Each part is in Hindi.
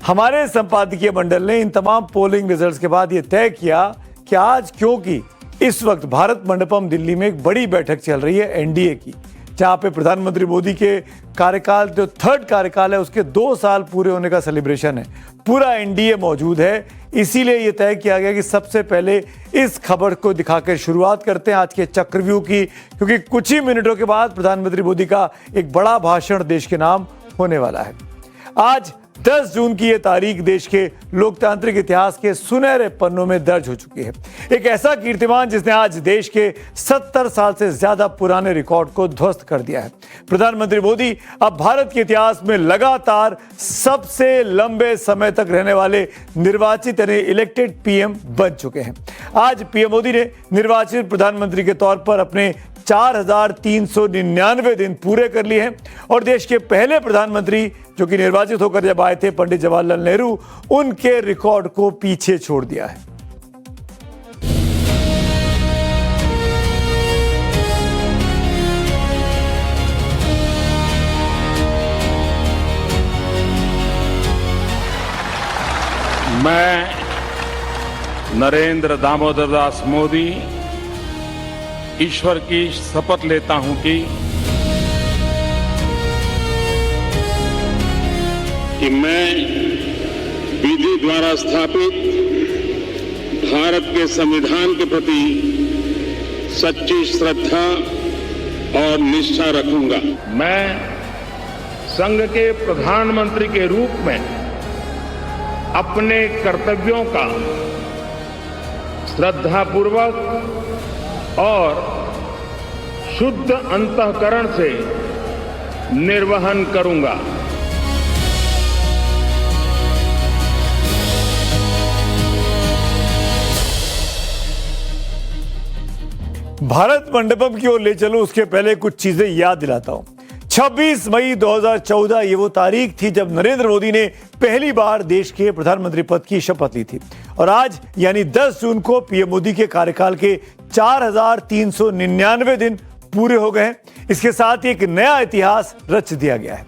हमारे संपादकीय मंडल ने इन तमाम पोलिंग रिजल्ट्स के बाद यह तय किया कि आज, क्योंकि इस वक्त भारत मंडपम दिल्ली में एक बड़ी बैठक चल रही है एनडीए की, जहां पे प्रधानमंत्री मोदी के कार्यकाल, जो थर्ड कार्यकाल है, उसके 2 साल पूरे होने का सेलिब्रेशन है। पूरा एनडीए मौजूद है, इसीलिए यह तय किया गया कि सबसे पहले इस खबर को दिखाकर शुरुआत करते हैं आज के चक्रव्यूह की, क्योंकि कुछ ही मिनटों के बाद प्रधानमंत्री मोदी का एक बड़ा भाषण देश के नाम होने वाला है। आज 10 जून की यह तारीख देश के लोकतांत्रिक इतिहास के सुनहरे पन्नों में दर्ज हो चुकी है। एक ऐसा कीर्तिमान जिसने आज देश के 70 साल से ज्यादा पुराने रिकॉर्ड को ध्वस्त कर दिया है। प्रधानमंत्री मोदी अब भारत के इतिहास में लगातार सबसे लंबे समय तक रहने वाले निर्वाचित यानी इलेक्टेड पीएम बन चुके हैं। आज पीएम मोदी ने निर्वाचित प्रधानमंत्री के तौर पर अपने 4,399 दिन पूरे कर लिए हैं और देश के पहले प्रधानमंत्री जो कि निर्वाचित होकर जब आए थे, पंडित जवाहरलाल नेहरू, उनके रिकॉर्ड को पीछे छोड़ दिया है। मैं नरेंद्र दामोदर दास मोदी ईश्वर की शपथ लेता हूं कि मैं विधि द्वारा स्थापित भारत के संविधान के प्रति सच्ची श्रद्धा और निष्ठा रखूंगा। मैं संघ के प्रधानमंत्री के रूप में अपने कर्तव्यों का श्रद्धापूर्वक और शुद्ध अंतःकरण से निर्वहन करूंगा। भारत मंडपम की ओर ले चलो, उसके पहले कुछ चीजें याद दिलाता हूं। 26 मई 2014 ये वो तारीख थी जब नरेंद्र मोदी ने पहली बार देश के प्रधानमंत्री पद की शपथ ली थी और आज यानी 10 जून को पीएम मोदी के कार्यकाल के 4,399 दिन पूरे हो गए हैं। इसके साथ ही एक नया इतिहास रच दिया गया है।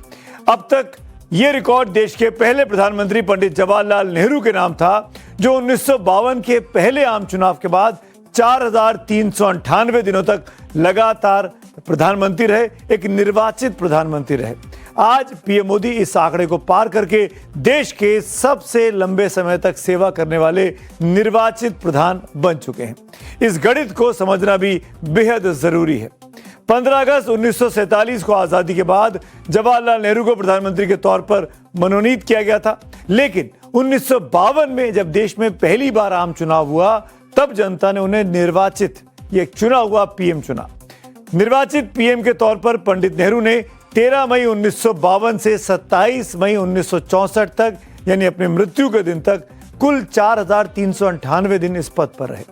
अब तक यह रिकॉर्ड देश के पहले प्रधानमंत्री पंडित जवाहरलाल नेहरू के नाम था, जो 1952 के पहले आम चुनाव के बाद 4,398 दिनों तक लगातार प्रधानमंत्री रहे, एक निर्वाचित प्रधानमंत्री रहे। आज पीएम मोदी इस आंकड़े को पार करके देश के सबसे लंबे समय तक सेवा करने वाले निर्वाचित प्रधान बन चुके हैं। इस गणित को समझना भी बेहद जरूरी है। 15 अगस्त 1947 को आजादी के बाद जवाहरलाल नेहरू को प्रधानमंत्री के तौर पर मनोनीत किया गया था, लेकिन 1952 में जब देश में पहली बार आम चुनाव हुआ, तब जनता ने उन्हें निर्वाचित, ये चुना हुआ पीएम चुना। निर्वाचित पीएम के तौर पर पंडित नेहरू ने 13 मई 1952 से 27 मई 1964 तक, यानी अपनी मृत्यु के दिन तक, कुल 4,398 दिन इस पद पर रहे।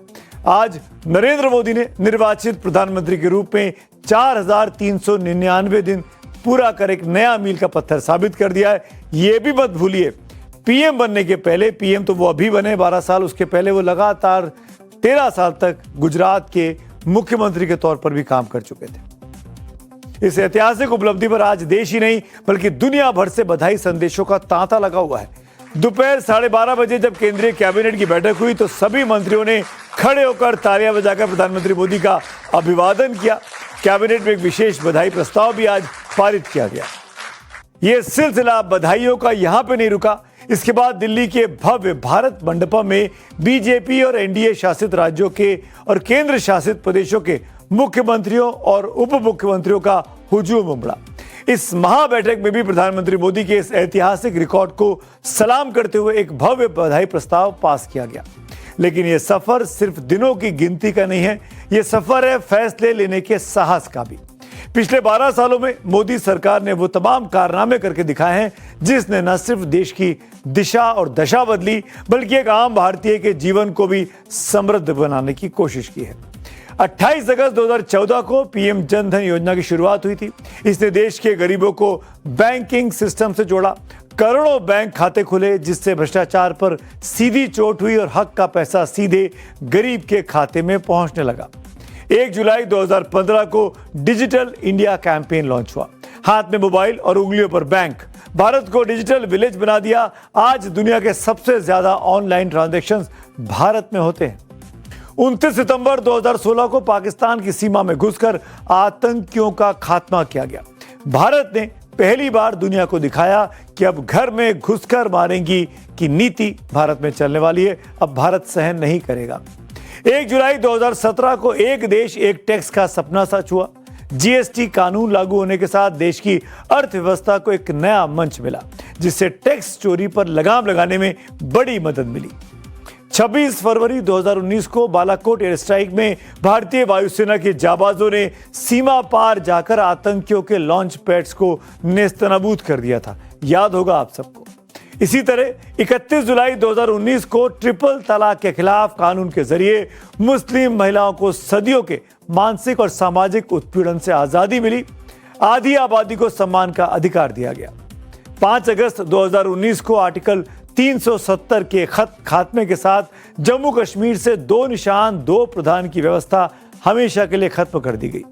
आज नरेंद्र मोदी ने निर्वाचित प्रधानमंत्री के रूप में 4,399 दिन पूरा कर एक नया मील का पत्थर साबित कर दिया है। यह भी मत भूलिए, पीएम बनने के पहले, पीएम तो वो अभी बने 12 साल, उसके पहले वो लगातार 13 साल तक गुजरात के मुख्यमंत्री के तौर पर भी काम कर चुके थे। इस ऐतिहासिक उपलब्धि पर आज देश ही नहीं बल्कि दुनिया भर से बधाई संदेशों का तांता लगा हुआ है। दोपहर 12:30 बजे जब केंद्रीय कैबिनेट की बैठक हुई तो सभी मंत्रियों ने खड़े होकर तालियां बजाकर प्रधानमंत्री मोदी का अभिवादन किया। कैबिनेट में एक विशेष बधाई प्रस्ताव भी आज पारित किया गया। यह सिलसिला बधाइयों का यहां पे नहीं रुका। इसके बाद दिल्ली के भव्य भारत मंडपम में बीजेपी और एनडीए शासित राज्यों के और केंद्र शासित प्रदेशों के मुख्यमंत्रियों और उप मुख्यमंत्रियों का हुजूम उमड़ा। इस महाबैठक में भी प्रधानमंत्री मोदी के इस ऐतिहासिक रिकॉर्ड को सलाम करते हुए एक भव्य बधाई प्रस्ताव पास किया गया। लेकिन यह सफर सिर्फ दिनों की गिनती का नहीं है, यह सफर है फैसले लेने के साहस का भी। पिछले 12 सालों में मोदी सरकार ने वो तमाम कारनामे करके दिखाए हैं जिसने न सिर्फ देश की दिशा और दशा बदली, बल्कि एक आम भारतीय के जीवन को भी समृद्ध बनाने की कोशिश की है। 28 अगस्त 2014 को पीएम जन धन योजना की शुरुआत हुई थी। इसने देश के गरीबों को बैंकिंग सिस्टम से जोड़ा। करोड़ों बैंक खाते खुले, जिससे भ्रष्टाचार पर सीधी चोट हुई और हक का पैसा सीधे गरीब के खाते में पहुंचने लगा। 1 जुलाई 2015 को डिजिटल इंडिया कैंपेन लॉन्च हुआ। हाथ में मोबाइल और उंगलियों पर बैंक। भारत को डिजिटल विलेज बना दिया। आज दुनिया के सबसे ज्यादा ऑनलाइन ट्रांजैक्शंस भारत में होते हैं। 29 सितंबर 2016 को पाकिस्तान की सीमा में घुसकर आतंकियों का खात्मा किया गया। भारत ने पहली बार दुनिया को दिखाया कि अब घर में घुसकर मारेंगी की नीति भारत में चलने वाली है। अब भारत सहन नहीं करेगा। 1 जुलाई 2017 को एक देश एक टैक्स का सपना सच हुआ। जीएसटी कानून लागू होने के साथ देश की अर्थव्यवस्था को एक नया मंच मिला, जिससे टैक्स चोरी पर लगाम लगाने में बड़ी मदद मिली। 26 फरवरी 2019 को बालाकोट एयर स्ट्राइक में भारतीय वायुसेना के जाबाजों ने सीमा पार जाकर आतंकियों के लॉन्च पैड्स को नेस्तनाबूद कर दिया था। याद होगा आप सबको। इसी तरह 31 जुलाई 2019 को ट्रिपल तलाक के खिलाफ कानून के जरिए मुस्लिम महिलाओं को सदियों के मानसिक और सामाजिक उत्पीड़न से आजादी मिली। आधी आबादी को सम्मान का अधिकार दिया गया। 5 अगस्त 2019 को आर्टिकल 370 के खात्मे के साथ जम्मू कश्मीर से 2 निशान 2 प्रधान की व्यवस्था हमेशा के लिए खत्म कर दी गई।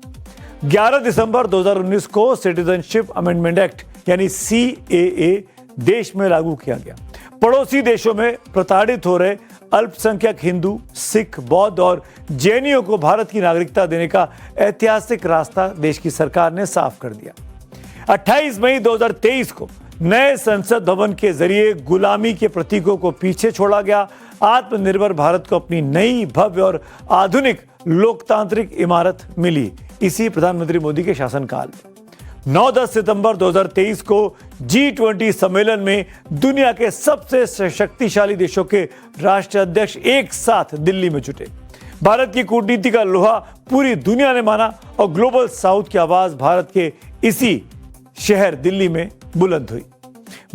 11 दिसंबर 2019 को सिटीजनशिप अमेंडमेंट एक्ट यानी CAA देश में लागू किया गया। पड़ोसी देशों में प्रताड़ित हो रहे अल्पसंख्यक हिंदू, सिख, बौद्ध और जैनियों को भारत की नागरिकता देने का ऐतिहासिक रास्ता देश की सरकार ने साफ कर दिया। 28 मई 2023 को नए संसद भवन के जरिए गुलामी के प्रतीकों को पीछे छोड़ा गया। आत्मनिर्भर भारत को अपनी नई भव्य और आधुनिक लोकतांत्रिक इमारत मिली इसी प्रधानमंत्री मोदी के शासनकाल में। 9-10 सितंबर 2023 को G20 सम्मेलन में दुनिया के सबसे शक्तिशाली देशों के राष्ट्राध्यक्ष एक साथ दिल्ली में जुटे। भारत की कूटनीति का लोहा पूरी दुनिया ने माना और ग्लोबल साउथ की आवाज भारत के इसी शहर दिल्ली में बुलंद हुई।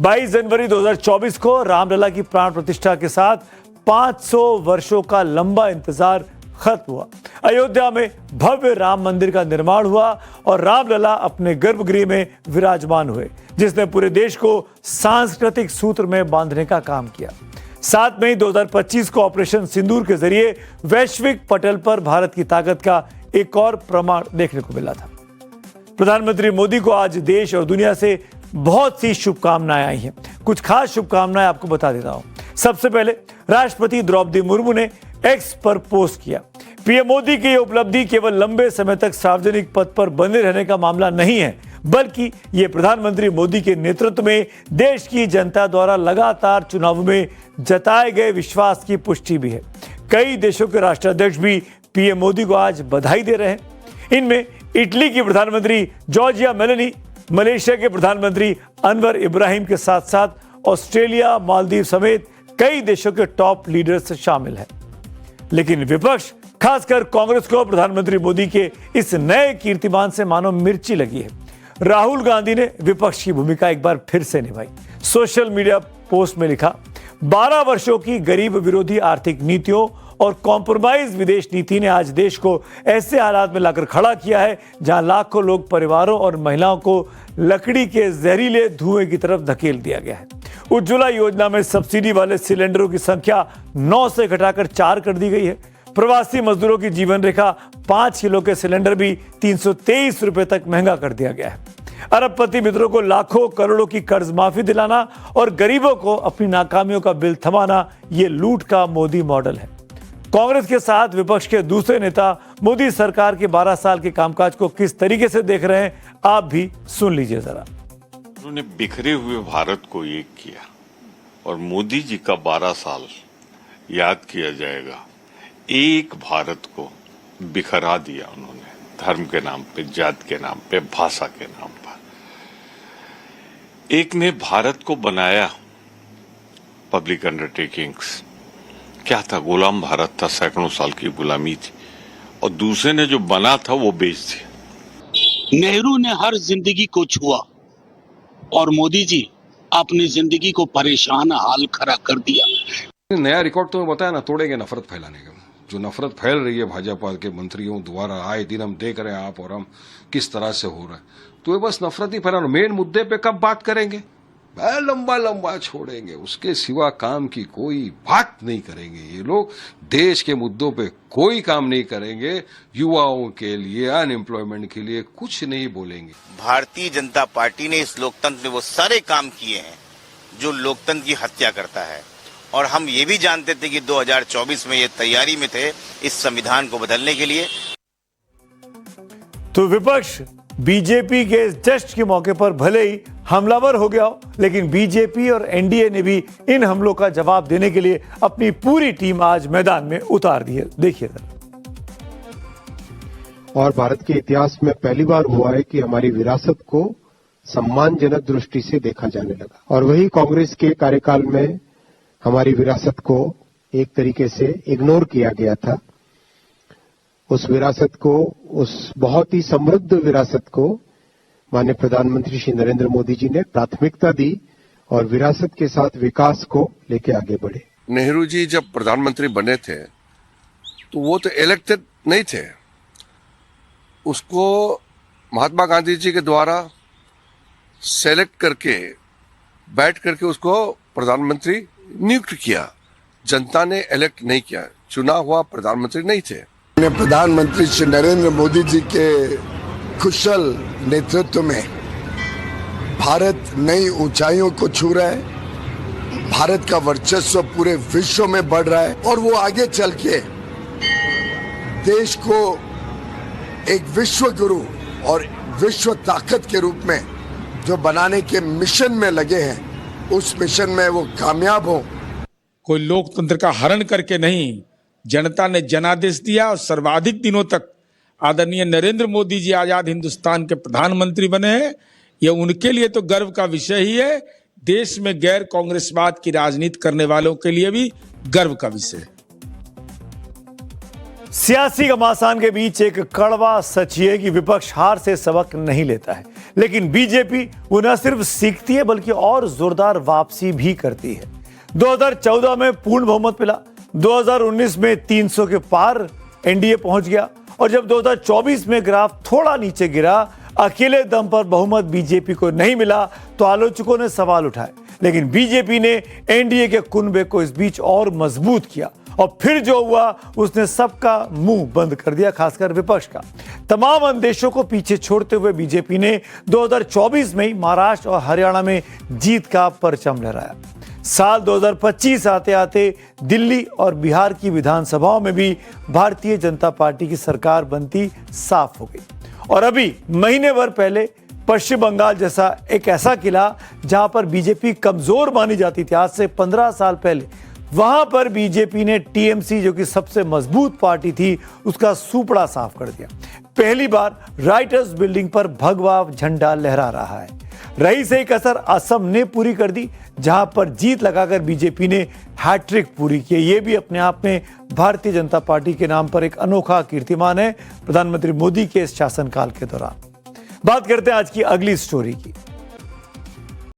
22 जनवरी 2024 को रामलला की प्राण प्रतिष्ठा के साथ 500 वर्षों का लंबा इंतजार खत्म हुआ। अयोध्या में भव्य राम मंदिर का निर्माण हुआ और रामलला अपने गर्भगृह में विराजमान हुए, जिसने पूरे देश को सांस्कृतिक सूत्र में बांधने का काम किया। 7 मई 2025 को ऑपरेशन सिंदूर के जरिए वैश्विक पटल पर भारत की ताकत का एक और प्रमाण देखने को मिला था। प्रधानमंत्री मोदी को आज देश और दुनिया से बहुत सी शुभकामनाएं आई हैं। कुछ खास शुभकामनाएं आपको बता देता हूं। सबसे पहले राष्ट्रपति द्रौपदी मुर्मू ने एक्स पर पोस्ट किया। पीएम मोदी की यह उपलब्धि केवल लंबे समय तक सार्वजनिक पद पर बने रहने का मामला नहीं है, बल्कि यह प्रधानमंत्री मोदी के नेतृत्व में देश की जनता द्वारा लगातार चुनाव में जताए गए विश्वास की पुष्टि भी है। कई देशों के राष्ट्राध्यक्ष भी पीएम मोदी को आज बधाई दे रहे हैं। इनमें इटली की प्रधानमंत्री जॉर्जिया मेलोनी, मलेशिया के प्रधानमंत्री अनवर इब्राहिम के साथ साथ ऑस्ट्रेलिया, मालदीव समेत कई देशों के टॉप लीडर्स शामिल हैं। लेकिन विपक्ष, खासकर कांग्रेस को प्रधानमंत्री मोदी के इस नए कीर्तिमान से मानो मिर्ची लगी है। राहुल गांधी ने विपक्ष की भूमिका एक बार फिर से निभाई। सोशल मीडिया पोस्ट में लिखा, 12 वर्षों की गरीब विरोधी आर्थिक नीतियों और कॉम्प्रोमाइज विदेश नीति ने आज देश को ऐसे हालात में लाकर खड़ा किया है जहां लाखों लोग, परिवारों और महिलाओं को लकड़ी के जहरीले धुएं की तरफ धकेल दिया गया है। उज्ज्वला योजना में सब्सिडी वाले सिलेंडरों की संख्या 9 से घटाकर 4 कर दी गई है। प्रवासी मजदूरों की जीवन रेखा 5 किलो के सिलेंडर भी 323 रुपए तक महंगा कर दिया गया है। अरबपति मित्रों को लाखों करोड़ों की कर्ज माफी दिलाना और गरीबों को अपनी नाकामियों का बिल थमाना, ये लूट का मोदी मॉडल है। कांग्रेस के साथ विपक्ष के दूसरे नेता मोदी सरकार के 12 साल के कामकाज को किस तरीके से देख रहे हैं, आप भी सुन लीजिए जरा। उन्होंने बिखरे हुए भारत को एक किया और मोदी जी का 12 साल याद किया जाएगा। एक भारत को बिखरा दिया उन्होंने, धर्म के नाम पे, जात के नाम पे, भाषा के नाम पर। एक ने भारत को बनाया पब्लिक अंडरटेकिंग्स, क्या था, गुलाम भारत था, सैकड़ों साल की गुलामी थी, और दूसरे ने जो बना था वो बेच थी। नेहरू ने हर जिंदगी को छुआ और मोदी जी अपनी जिंदगी को परेशान हाल खड़ा कर दिया। नया रिकॉर्ड तो बताया ना, तोड़ेंगे नफरत फैलाने का। जो नफरत फैल रही है भाजपा के मंत्रियों द्वारा, आए दिन हम देख रहे हैं, आप और हम, किस तरह से हो रहा है। तो ये बस नफरत ही फैलाना। मेन मुद्दे पे कब बात करेंगे? लंबा लंबा छोड़ेंगे, उसके सिवा काम की कोई बात नहीं करेंगे ये लोग। देश के मुद्दों पे कोई काम नहीं करेंगे, युवाओं के लिए, अनएम्प्लॉयमेंट के लिए कुछ नहीं बोलेंगे। भारतीय जनता पार्टी ने इस लोकतंत्र में वो सारे काम किए हैं जो लोकतंत्र की हत्या करता है, और हम ये भी जानते थे कि 2024 में ये तैयारी में थे इस संविधान को बदलने के लिए। तो विपक्ष बीजेपी के इस जश्न के मौके पर भले ही हमलावर हो गया हो, लेकिन बीजेपी और एनडीए ने भी इन हमलों का जवाब देने के लिए अपनी पूरी टीम आज मैदान में उतार दी है। देखिए जरा। और भारत के इतिहास में पहली बार हुआ है कि हमारी विरासत को सम्मानजनक दृष्टि से देखा जाने लगा, और वही कांग्रेस के कार्यकाल में हमारी विरासत को एक तरीके से इग्नोर किया गया था। उस विरासत को, उस बहुत ही समृद्ध विरासत को माननीय प्रधानमंत्री श्री नरेंद्र मोदी जी ने प्राथमिकता दी और विरासत के साथ विकास को लेके आगे बढ़े। नेहरू जी जब प्रधानमंत्री बने थे तो वो तो इलेक्टेड नहीं थे, उसको महात्मा गांधी जी के द्वारा सेलेक्ट करके बैठ करके उसको प्रधानमंत्री नियुक्त किया। जनता ने इलेक्ट नहीं किया, चुना हुआ प्रधानमंत्री नहीं थे। प्रधानमंत्री श्री नरेंद्र मोदी जी के कुशल नेतृत्व में भारत नई ऊंचाइयों को छू रहा है, भारत का वर्चस्व पूरे विश्व में बढ़ रहा है, और वो आगे चल के देश को एक विश्व गुरु और विश्व ताकत के रूप में जो बनाने के मिशन में लगे हैं, उस मिशन में वो कामयाब हो। कोई लोकतंत्र का हरण करके नहीं, जनता ने जनादेश दिया और सर्वाधिक दिनों तक आदरणीय नरेंद्र मोदी जी आजाद हिंदुस्तान के प्रधानमंत्री बने हैं। ये उनके लिए तो गर्व का विषय ही है, देश में गैर कांग्रेसवाद की राजनीति करने वालों के लिए भी गर्व का विषय है। सियासी घमासान के बीच एक कड़वा सच ये है कि विपक्ष हार से सबक नहीं लेता है, लेकिन बीजेपी वो न सिर्फ सीखती है बल्कि और जोरदार वापसी भी करती है। 2014 में पूर्ण बहुमत मिला, 2019 में 300 के पार एनडीए पहुंच गया, और जब 2024 में ग्राफ थोड़ा नीचे गिरा, अकेले दम पर बहुमत बीजेपी को नहीं मिला, तो आलोचकों ने सवाल उठाए। लेकिन बीजेपी ने एनडीए के कुनबे को इस बीच और मजबूत किया, और फिर जो हुआ उसने सबका मुंह बंद कर दिया, खासकर विपक्ष का। तमाम अंदेशों को पीछे छोड़ते हुए बीजेपी ने 2024 में ही महाराष्ट्र और हरियाणा में जीत का परचम लहराया। साल 2025 आते आते दिल्ली और बिहार की विधानसभाओं में भी भारतीय जनता पार्टी की सरकार बनती साफ हो गई, और अभी महीने भर पहले पश्चिम बंगाल जैसा एक ऐसा किला जहां पर बीजेपी कमजोर मानी जाती थी, आज से 15 साल पहले, वहां पर बीजेपी ने टीएमसी जो कि सबसे मजबूत पार्टी थी उसका सुपड़ा साफ कर दिया। पहली बार राइटर्स बिल्डिंग पर भगवा झंडा लहरा रहा है। रही सही कसर असम ने पूरी कर दी, जहां पर जीत लगाकर बीजेपी ने हैट्रिक पूरी की। ये भी अपने आप में भारतीय जनता पार्टी के नाम पर एक अनोखा कीर्तिमान है प्रधानमंत्री मोदी के इस शासनकाल के दौरान। बात करते हैं आज की अगली स्टोरी की।